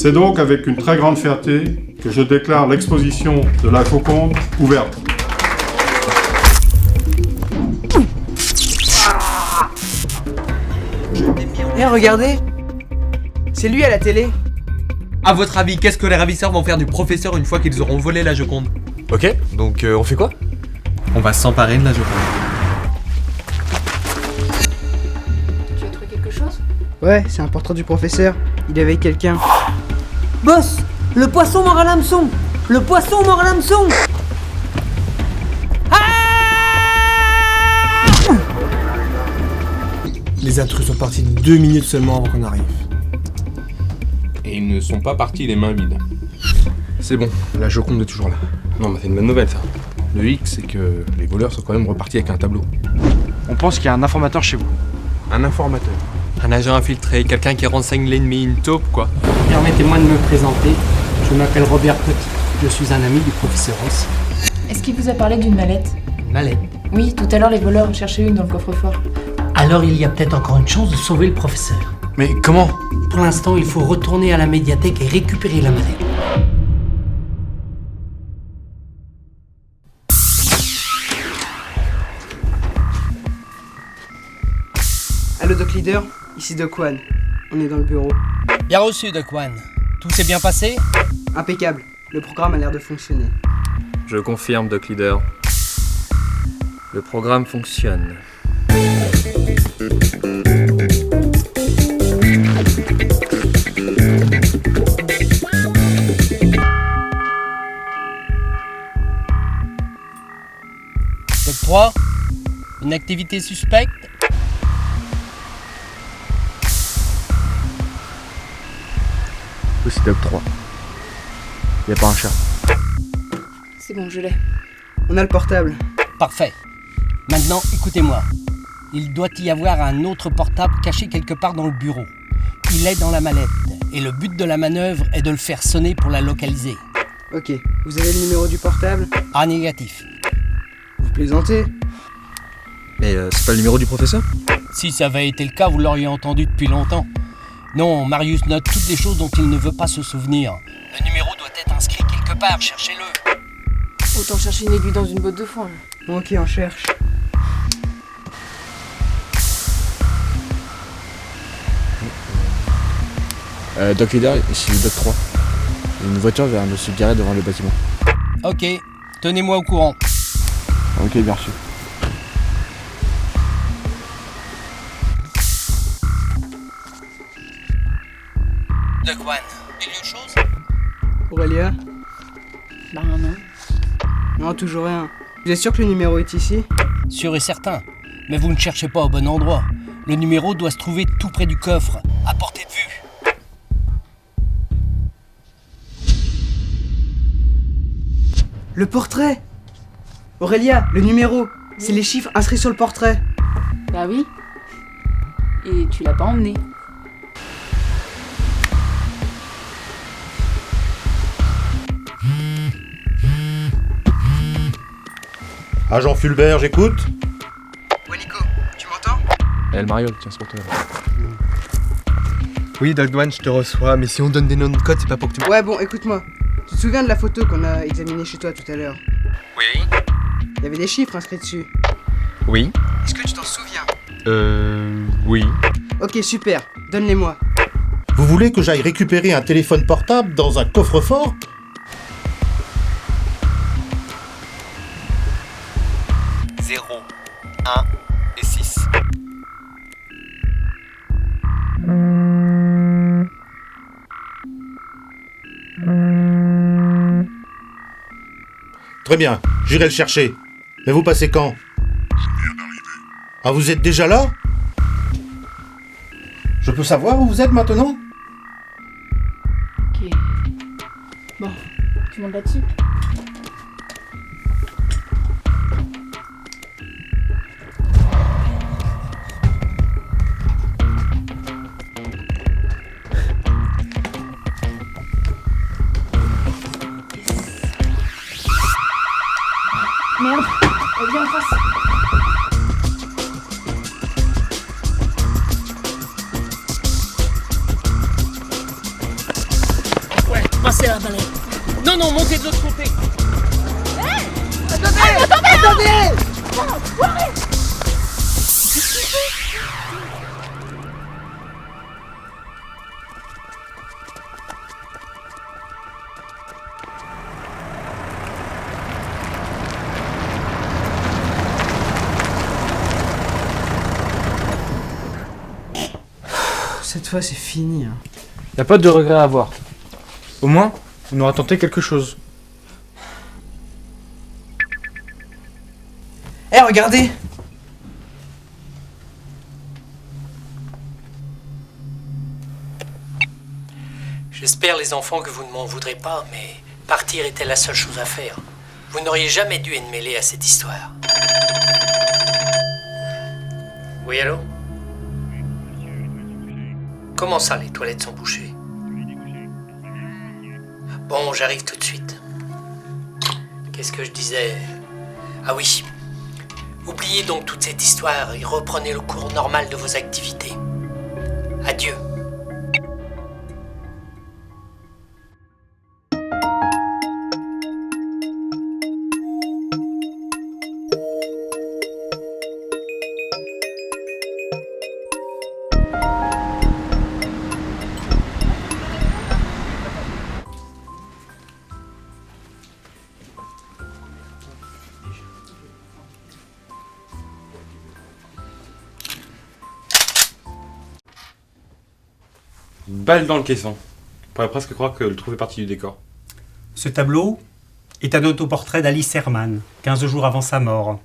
C'est donc avec une très grande fierté que je déclare l'exposition de la Joconde ouverte. Eh, regardez! C'est lui à la télé. À votre avis, qu'est-ce que les ravisseurs vont faire du professeur une fois qu'ils auront volé la Joconde? Ok, donc on fait quoi? On va s'emparer de la Joconde. Tu as trouvé quelque chose? Ouais, c'est un portrait du professeur. Il est avec quelqu'un. Boss, le poisson mord à l'hameçon. Le poisson mord à l'hameçon. Les intrus sont partis 2 minutes seulement avant qu'on arrive. Et ils ne sont pas partis les mains vides. C'est bon, la Joconde est toujours là. Non, mais c'est une bonne nouvelle ça. Le hic, c'est que les voleurs sont quand même repartis avec un tableau. On pense qu'il y a un informateur chez vous. Un informateur. Un agent infiltré, quelqu'un qui renseigne l'ennemi, une taupe quoi. Permettez-moi de me présenter. Je m'appelle Robert Petit. Je suis un ami du professeur Ross. Est-ce qu'il vous a parlé d'une mallette? Une mallette. Oui, tout à l'heure les voleurs en cherchaient une dans le coffre-fort. Alors il y a peut-être encore une chance de sauver le professeur. Mais comment? Pour l'instant, il faut retourner à la médiathèque et récupérer la mallette. Allô Doc Leader, ici Doc One. On est dans le bureau. Bien reçu, Doc One. Tout s'est bien passé? Impeccable. Le programme a l'air de fonctionner. Je confirme, Doc Leader. Le programme fonctionne. Doc 3, une activité suspecte? Oui, c'est Doc 3. Y a pas un chat. C'est bon, je l'ai. On a le portable. Parfait. Maintenant, écoutez-moi. Il doit y avoir un autre portable caché quelque part dans le bureau. Il est dans la mallette, et le but de la manœuvre est de le faire sonner pour la localiser. Ok, vous avez le numéro du portable? Ah, négatif. Vous plaisantez? Mais c'est pas le numéro du professeur? Si ça avait été le cas, vous l'auriez entendu depuis longtemps. Non, Marius note toutes les choses dont il ne veut pas se souvenir. Le numéro doit être inscrit quelque part, cherchez-le. Autant chercher une aiguille dans une botte de foin. Là. Ok, on cherche. Doc Leader, ici Doc 3. Une voiture vient de se garer devant le bâtiment. Ok, tenez-moi au courant. Ok, bien reçu. Doc One, quelque chose? Aurélia? Bah non. Non, toujours rien. Vous êtes sûr que le numéro est ici? Sûr et certain. Mais vous ne cherchez pas au bon endroit. Le numéro doit se trouver tout près du coffre, à portée de vue. Le portrait! Aurélia, le numéro! C'est les chiffres inscrits sur le portrait. Bah oui. Et tu l'as pas emmené. Agent Fulbert, j'écoute. Ouais Nico, tu m'entends? Elle Mariol, tiens, c'est pour toi. Oui, Doc One, je te reçois, mais si on donne des noms de code, c'est pas pour que tu... Ouais bon, écoute-moi. Tu te souviens de la photo qu'on a examinée chez toi tout à l'heure? Oui. Il y avait des chiffres inscrits dessus. Oui. Est-ce que tu t'en souviens? Oui. Ok, super. Donne-les-moi. Vous voulez que j'aille récupérer un téléphone portable dans un coffre-fort? 0, 1 et 6. Très bien, j'irai le chercher. Mais vous passez quand? Je viens d'arriver. Ah, vous êtes déjà là? Je peux savoir où vous êtes maintenant? Ok. Bon, tu montes là-dessus. Merde, viens en face. Non, non, montez de l'autre côté. Cette fois, c'est fini. Hein. Y a pas de regret à avoir. Au moins, on aura tenté quelque chose. Eh, regardez! J'espère, les enfants, que vous ne m'en voudrez pas, mais partir était la seule chose à faire. Vous n'auriez jamais dû être mêlés à cette histoire. Oui, allô? Comment ça, les toilettes sont bouchées? Bon, j'arrive tout de suite. Qu'est-ce que je disais? Ah oui. Oubliez donc toute cette histoire et reprenez le cours normal de vos activités. Adieu. Balle dans le caisson. On pourrait presque croire que le trou fait partie du décor. Ce tableau est un autoportrait d'Alice Herman, 15 jours avant sa mort.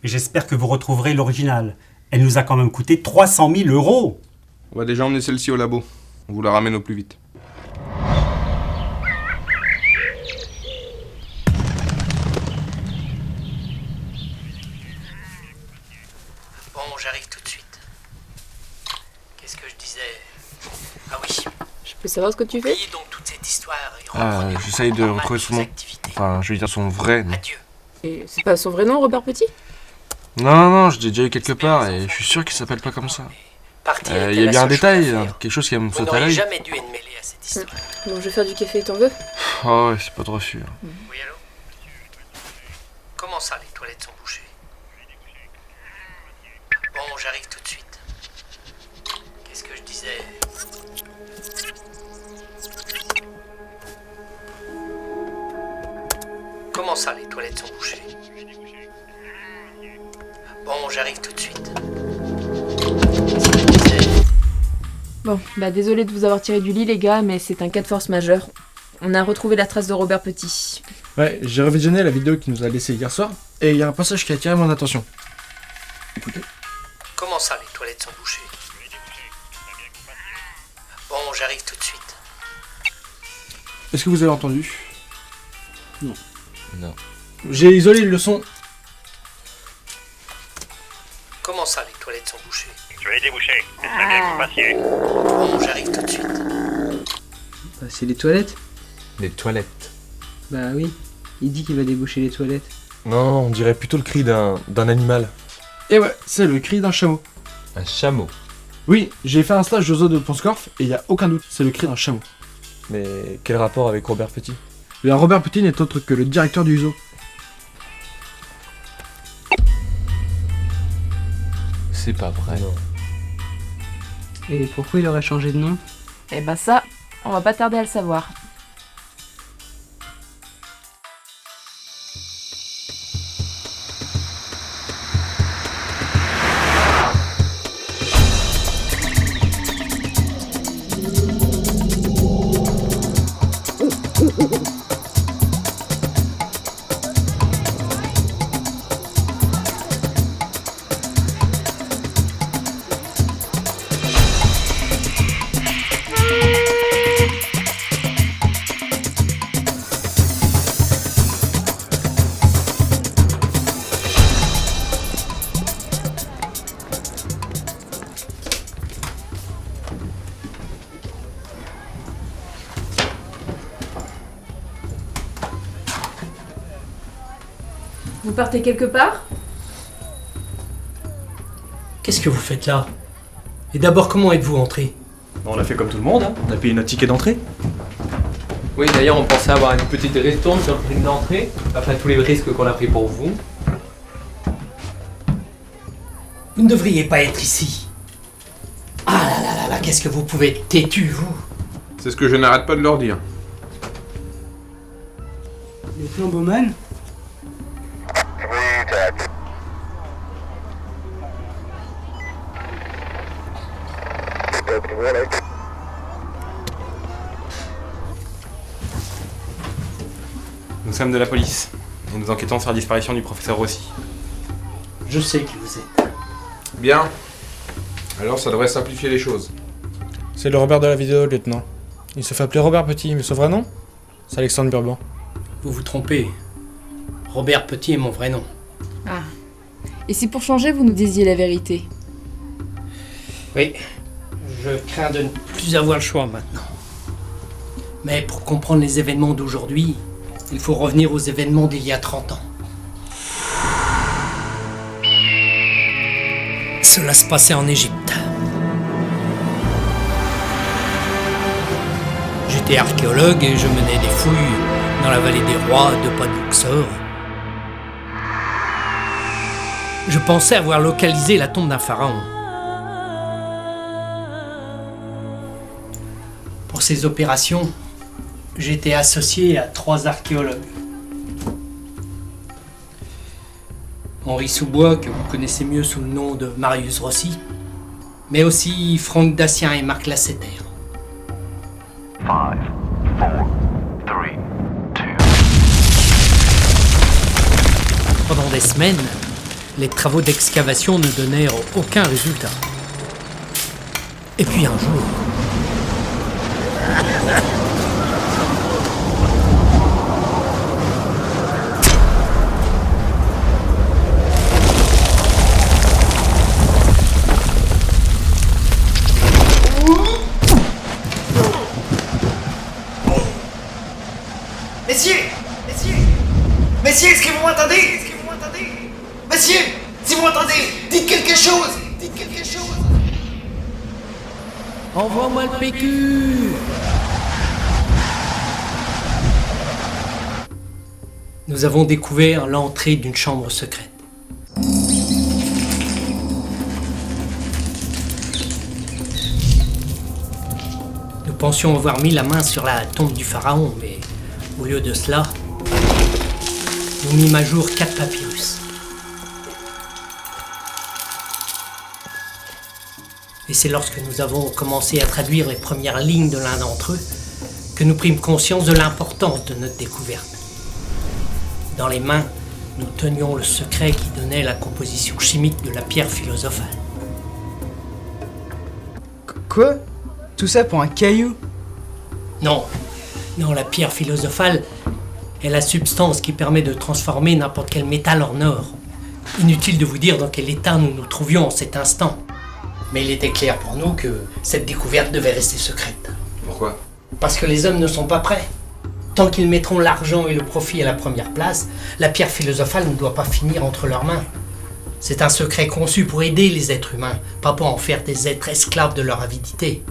Et j'espère que vous retrouverez l'original. Elle nous a quand même coûté 300 000 €. On va déjà emmener celle-ci au labo. On vous la ramène au plus vite. Bon, j'arrive tout de suite. Qu'est-ce que je disais? Ah oui. Je peux savoir ce que tu fais? Oubliez donc toute cette histoire et reprenez le J'essaye cours de normal retrouver de son vos nom. activités. Enfin, je veux dire son vrai nom. Adieu. Et c'est pas son vrai nom, Robert Petit? Non, je l'ai déjà eu quelque part et je suis sûr qu'il s'appelle pas comme ça. Partir Il était y a la bien un seule chose détail, à faire. quelque chose qui va me Vous sauter à n'auriez l'œil. jamais dû être mêlé à cette histoire. Bon, je vais faire du café, t'en veux? Oh ouais, c'est pas trop sûr. Oui, allô? Comment ça, les toilettes sont bouchées? Bon, j'arrive tout de suite. Qu'est-ce que je disais? Comment ça, les toilettes sont bouchées? Bon, j'arrive tout de suite. Qu'est-ce que je disais? Bon, bah désolé de vous avoir tiré du lit, les gars, mais c'est un cas de force majeure. On a retrouvé la trace de Robert Petit. Ouais, j'ai revisionné la vidéo qu'il nous a laissée hier soir et il y a un passage qui a attiré mon attention. Écoutez. Comment ça, les toilettes sont bouchées? Bon, j'arrive tout de suite. Est-ce que vous avez entendu? Non. Non. J'ai isolé le son. Comment ça, les toilettes sont bouchées? Je vais les déboucher. Ce serait bien que vous passiez. Bon, j'arrive tout de suite. Bah, c'est les toilettes. Les toilettes. Bah oui. Il dit qu'il va déboucher les toilettes. Non, on dirait plutôt le cri d'un animal. Et ouais, c'est le cri d'un chameau. Un chameau. Oui, j'ai fait un stage au zoo de Ponscorf et il y a aucun doute, c'est le cri d'un chameau. Mais quel rapport avec Robert Petit? Le Robert Petit n'est autre que le directeur du zoo. C'est pas vrai. Non. Et pourquoi il aurait changé de nom? Eh bah ça, on va pas tarder à le savoir. Vous partez quelque part? Qu'est-ce que vous faites là? Et d'abord, comment êtes-vous entré? On a fait comme tout le monde, hein. On a payé notre ticket d'entrée. Oui, d'ailleurs, on pensait avoir une petite ristourne sur le prix de l'entrée, après tous les risques qu'on a pris pour vous. Vous ne devriez pas être ici. Ah là là là là, qu'est-ce que vous pouvez être têtu, vous. C'est ce que je n'arrête pas de leur dire. Le flambeauman? Nous sommes de la police, et nous enquêtons sur la disparition du professeur Rossi. Je sais qui vous êtes. Bien. Alors ça devrait simplifier les choses. C'est le Robert de la vidéo, lieutenant. Il se fait appeler Robert Petit, mais son vrai nom, c'est Alexandre Burban. Vous vous trompez. Robert Petit est mon vrai nom. Ah. Et si pour changer, vous nous disiez la vérité? Oui, je crains de ne plus avoir le choix maintenant. Mais pour comprendre les événements d'aujourd'hui, il faut revenir aux événements d'il y a 30 ans. Cela se passait en Égypte. J'étais archéologue et je menais des fouilles dans la vallée des rois de pas de Luxor. Je pensais avoir localisé la tombe d'un pharaon. Pour ces opérations, j'étais associé à 3 archéologues. Henri Soubois, que vous connaissez mieux sous le nom de Marius Rossi, mais aussi Franck Dacian et Marc Lasseter. 5, 4, 3, 2. Pendant des semaines, les travaux d'excavation ne donnèrent aucun résultat. Et puis un jour... Messieurs! Messieurs! Messieurs, est-ce que vous m'entendez? Est-ce que vous m'entendez? Messieurs! Si vous m'entendez, dites quelque chose! Dites quelque chose! Envoie-moi le PQ! Nous avons découvert l'entrée d'une chambre secrète. Nous pensions avoir mis la main sur la tombe du pharaon, mais au lieu de cela, nous mîmes à jour 4 papyrus. Et c'est lorsque nous avons commencé à traduire les premières lignes de l'un d'entre eux que nous prîmes conscience de l'importance de notre découverte. Dans les mains, nous tenions le secret qui donnait la composition chimique de la pierre philosophale. Quoi? Tout ça pour un caillou? Non, la pierre philosophale est la substance qui permet de transformer n'importe quel métal en or. Inutile de vous dire dans quel état nous nous trouvions en cet instant. Mais il était clair pour nous que cette découverte devait rester secrète. Pourquoi? Parce que les hommes ne sont pas prêts. Tant qu'ils mettront l'argent et le profit à la première place, la pierre philosophale ne doit pas finir entre leurs mains. C'est un secret conçu pour aider les êtres humains, pas pour en faire des êtres esclaves de leur avidité.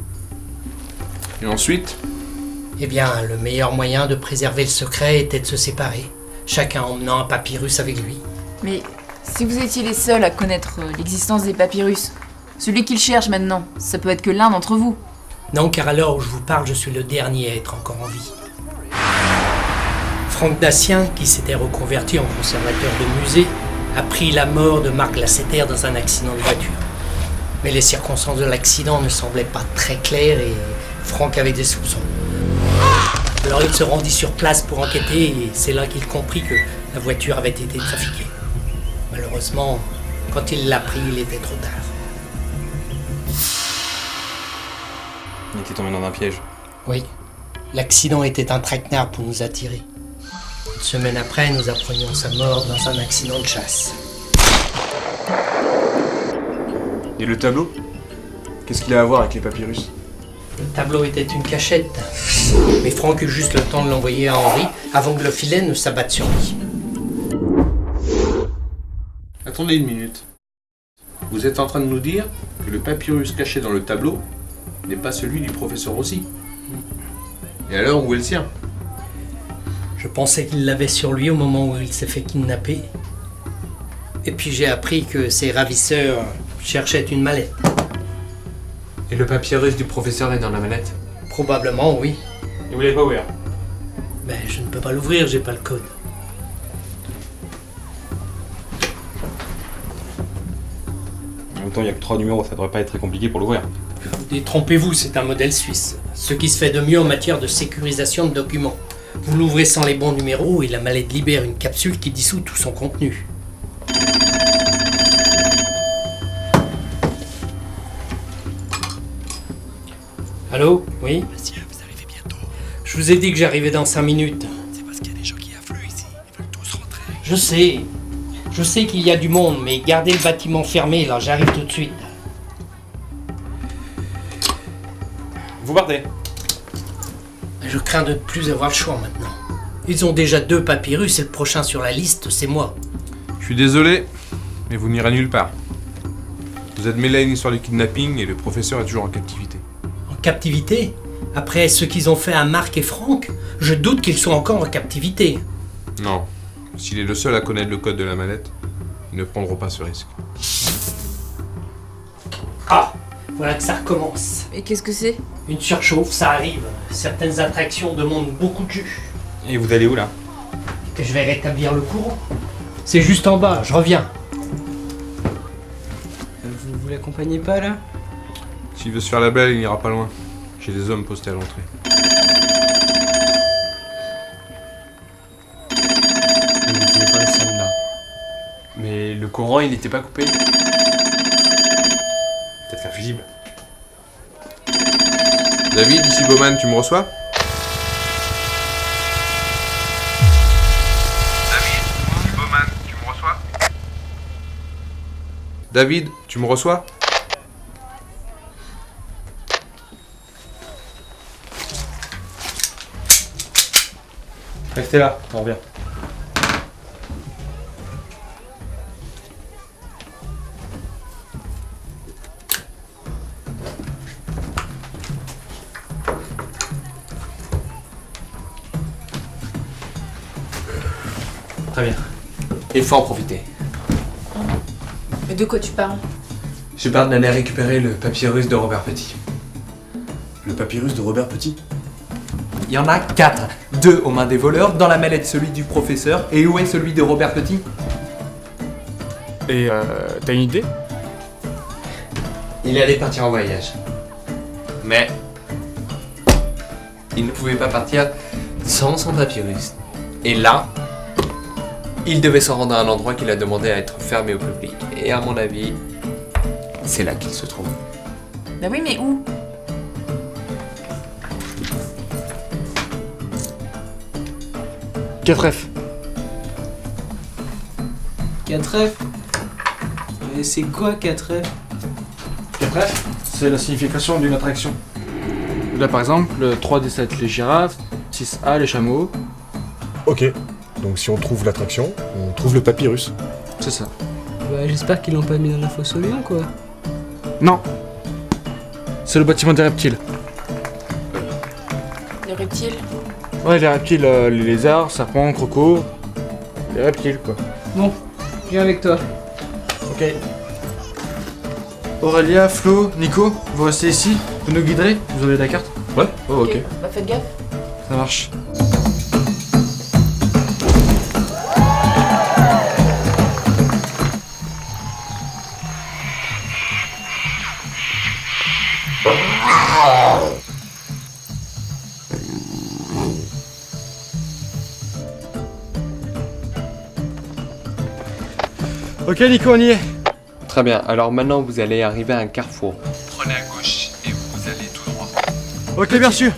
Et ensuite? Eh bien, le meilleur moyen de préserver le secret était de se séparer, chacun emmenant un papyrus avec lui. Mais si vous étiez les seuls à connaître l'existence des papyrus, celui qu'ils cherchent maintenant, ça peut être que l'un d'entre vous. Non, car à l'heure où je vous parle, je suis le dernier à être encore en vie. Franck Dacian, qui s'était reconverti en conservateur de musée, a pris la mort de Marc Lasseter dans un accident de voiture. Mais les circonstances de l'accident ne semblaient pas très claires et Franck avait des soupçons. Alors il se rendit sur place pour enquêter et c'est là qu'il comprit que la voiture avait été trafiquée. Malheureusement, quand il l'a pris, il était trop tard. Il était tombé dans un piège. Oui, l'accident était un traquenard pour nous attirer. Une semaine après, nous apprenions sa mort dans un accident de chasse. Et le tableau? Qu'est-ce qu'il a à voir avec les papyrus? Le tableau était une cachette, mais Franck eut juste le temps de l'envoyer à Henri avant que le filet ne s'abatte sur lui. Attendez une minute. Vous êtes en train de nous dire que le papyrus caché dans le tableau n'est pas celui du professeur Rossi? Et alors, où est le sien? Je pensais qu'il l'avait sur lui au moment où il s'est fait kidnapper. Et puis j'ai appris que ses ravisseurs cherchaient une mallette. Et le papier russe du professeur est dans la mallette? Probablement, oui. Et vous l'avez pas ouvert? Mais je ne peux pas l'ouvrir, j'ai pas le code. En même temps, il n'y a que 3 numéros, ça devrait pas être très compliqué pour l'ouvrir. Détrompez-vous, c'est un modèle suisse. Ce qui se fait de mieux en matière de sécurisation de documents. Vous l'ouvrez sans les bons numéros et la mallette libère une capsule qui dissout tout son contenu. Allô? Oui? Monsieur, vous arrivez bientôt. Je vous ai dit que j'arrivais dans 5 minutes. C'est parce qu'il y a des gens qui affluent ici. Ils veulent tous rentrer. Je sais qu'il y a du monde, mais gardez le bâtiment fermé, là, j'arrive tout de suite. Vous partez. Je crains de ne plus avoir le choix maintenant. Ils ont déjà 2 papyrus et le prochain sur la liste, c'est moi. Je suis désolé, mais vous n'irez nulle part. Vous êtes mêlé à une histoire de kidnapping et le professeur est toujours en captivité. En captivité? Après ce qu'ils ont fait à Marc et Franck, je doute qu'ils soient encore en captivité. Non. S'il est le seul à connaître le code de la mallette, ils ne prendront pas ce risque. Ah! Voilà que ça recommence. Et qu'est-ce que c'est? Une surchauffe, ça arrive. Certaines attractions demandent beaucoup de jus. Et vous allez où là? Que je vais rétablir le courant. C'est juste en bas, je reviens. Vous l'accompagnez pas là? S'il veut se faire la belle, il n'ira pas loin. J'ai des hommes postés à l'entrée. Il n'était pas celle-là. Mais le courant, il n'était pas coupé. Peut-être qu'un fusible. David, ici Bowman, tu me reçois? David, tu me reçois? Restez là, on revient. Très bien. Il faut en profiter. Mais de quoi tu parles? Je parle d'aller récupérer le papyrus de Robert Petit. Le papyrus de Robert Petit? Il y en a 4. 2 aux mains des voleurs, dans la mallette celui du professeur, et où est celui de Robert Petit? Et t'as une idée? Il allait partir en voyage. Mais il ne pouvait pas partir sans son papyrus. Et là, il devait se rendre à un endroit qu'il a demandé à être fermé au public. Et à mon avis, c'est là qu'il se trouve. Bah oui, mais où? F. 4F? Mais c'est quoi 4F? 4F, c'est la signification d'une attraction. Là par exemple, 3D7 les girafes, 6A les chameaux. Ok, donc si on trouve l'attraction, on trouve le papyrus. C'est ça. Bah j'espère qu'ils l'ont pas mis dans la fosse aux lions quoi. Non. C'est le bâtiment des reptiles. Les reptiles? Ouais, les reptiles, les lézards, serpents, crocos. Les reptiles quoi. Bon, je viens avec toi. Ok. Aurélia, Flo, Nico, vous restez ici, vous nous guiderez, vous avez la carte? Ouais. Oh ok. Bah faites gaffe. Ça marche. Ok Nico, on y est. Très bien, alors maintenant vous allez arriver à un carrefour. Prenez à gauche et vous allez tout droit. Ok, bien sûr.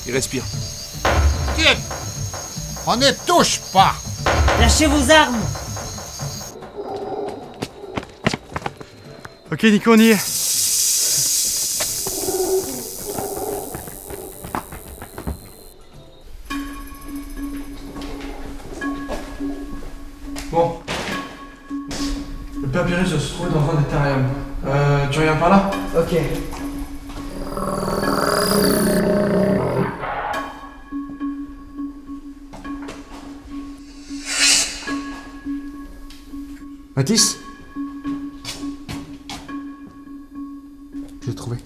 Il respire. Tiens, on ne touche pas. Lâchez vos armes! Ok Nico, on y est. papyrus doit se trouver dans un des terrariums. Tu reviens par là? Ok. Mathis? Je l'ai trouvé.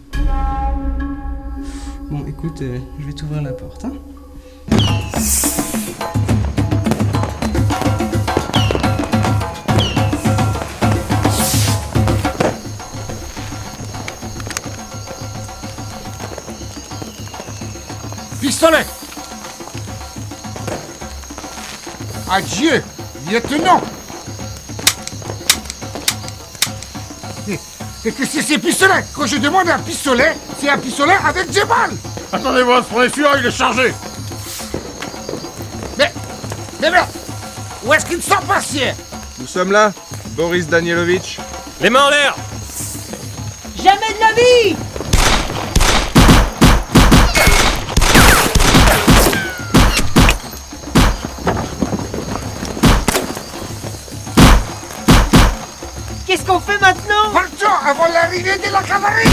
Bon, écoute, je vais t'ouvrir la porte, hein. Pistolet! Adieu, lieutenant! Et qu'est-ce que c'est ces pistolets? Quand je demande un pistolet, c'est un pistolet avec des balles! Attendez-moi, prenez celui-là, il est chargé. Mais où est-ce qu'ils sont passés? Nous sommes là, Boris Danielovitch. Les mains en l'air! Jamais de la vie! Qu'est-ce qu'on fait maintenant? Partons avant l'arrivée de la cavalerie!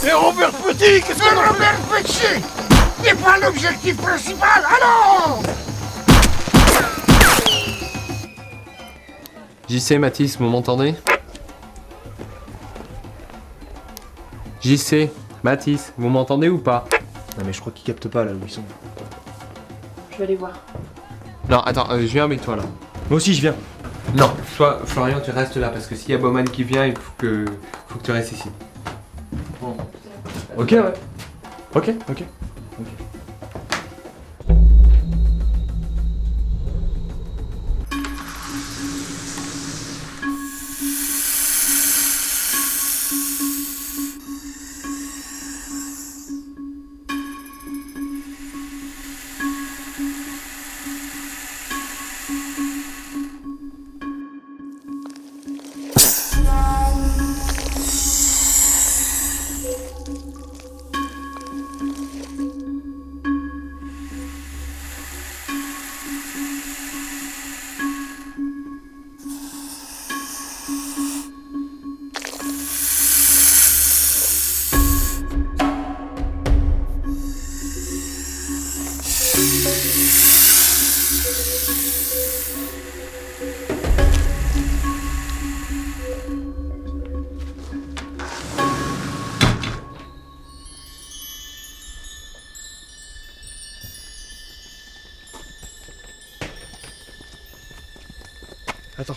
Et Robert Petit, qu'est-ce que Robert Petit n'est pas l'objectif principal, allons! JC, Mathis, vous m'entendez? JC, Mathis, vous m'entendez ou pas? Non mais je crois qu'ils captent pas là où ils sont. Je vais aller voir. Non, attends, je viens avec toi là. Moi aussi je viens. Non, toi, Florian, tu restes là parce que s'il y a Bowman qui vient, il faut que tu restes ici. Bon. Ok, ouais. Ok. Attends.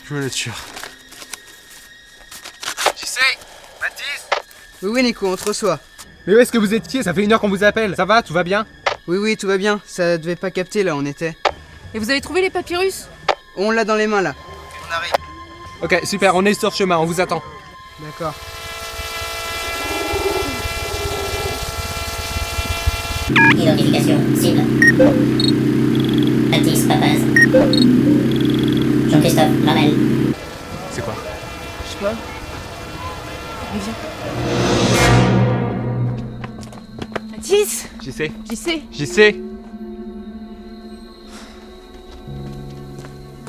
Je veux être sûr. JC, Mathis. Oui, Nico, on te reçoit. Mais où est-ce que vous étiez? Ça fait 1 heure qu'on vous appelle. Ça va? Tout va bien? Oui, tout va bien. Ça devait pas capter là où on était. Et vous avez trouvé les papyrus? On l'a dans les mains là. On arrive. Ok, super, on est sur chemin, on vous attend. D'accord. Identification cible. Mathis Papaz. Jean-Christophe Ramel. C'est quoi? Je sais pas. Mais viens. Mathis! JC. JC. JC.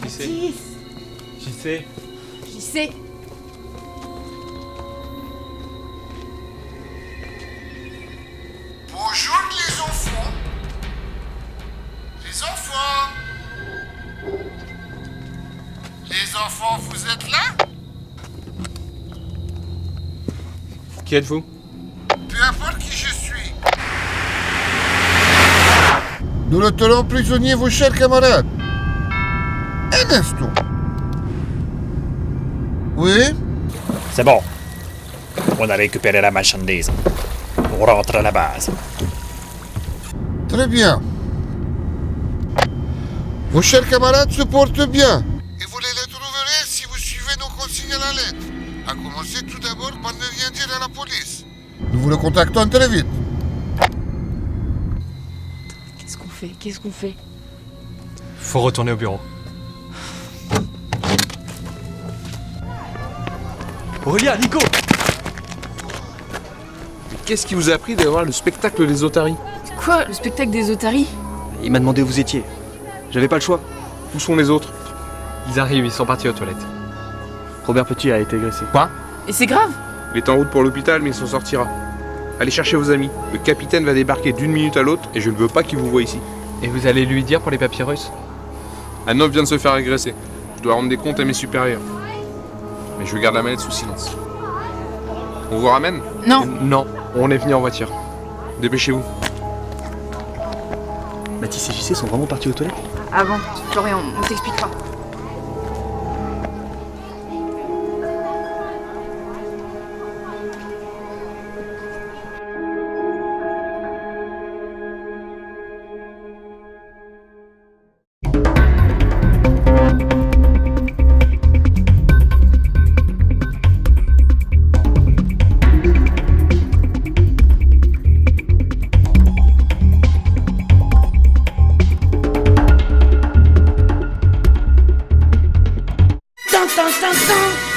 Mathis. JC. JC. Bonjour les enfants. Les enfants. Les enfants, vous êtes là? Qui êtes-vous? Peu importe qui je suis. Nous le tenons prisonnier, vos chers camarades. Un instant. Oui? C'est bon. On a récupéré la marchandise. On rentre à la base. Très bien. Vos chers camarades se portent bien. Et vous les trouverez si vous suivez nos consignes à la lettre. À commencer tout d'abord par ne rien dire à la police. Nous vous le contactons très vite. Qu'est-ce qu'on fait? Qu'est-ce qu'on fait? Faut retourner au bureau. Aurélien, Nico! Mais qu'est-ce qui vous a appris d'aller voir le spectacle des otaries? Quoi, le spectacle des otaries? Il m'a demandé où vous étiez. J'avais pas le choix. Où sont les autres? Ils arrivent, ils sont partis aux toilettes. Robert Petit a été agressé. Quoi? Et c'est grave? Il est en route pour l'hôpital, mais il s'en sortira. Allez chercher vos amis. Le capitaine va débarquer d'une minute à l'autre et je ne veux pas qu'il vous voie ici. Et vous allez lui dire pour les papyrus? Un homme vient de se faire agresser. Je dois rendre des comptes à mes supérieurs. Mais je garde la mallette sous silence. On vous ramène? Non. Non, on est venu en voiture. Dépêchez-vous. Mathis et JC sont vraiment partis aux toilettes? Avant, Florian, on t'expliquera. Tan, tan, tan, tan.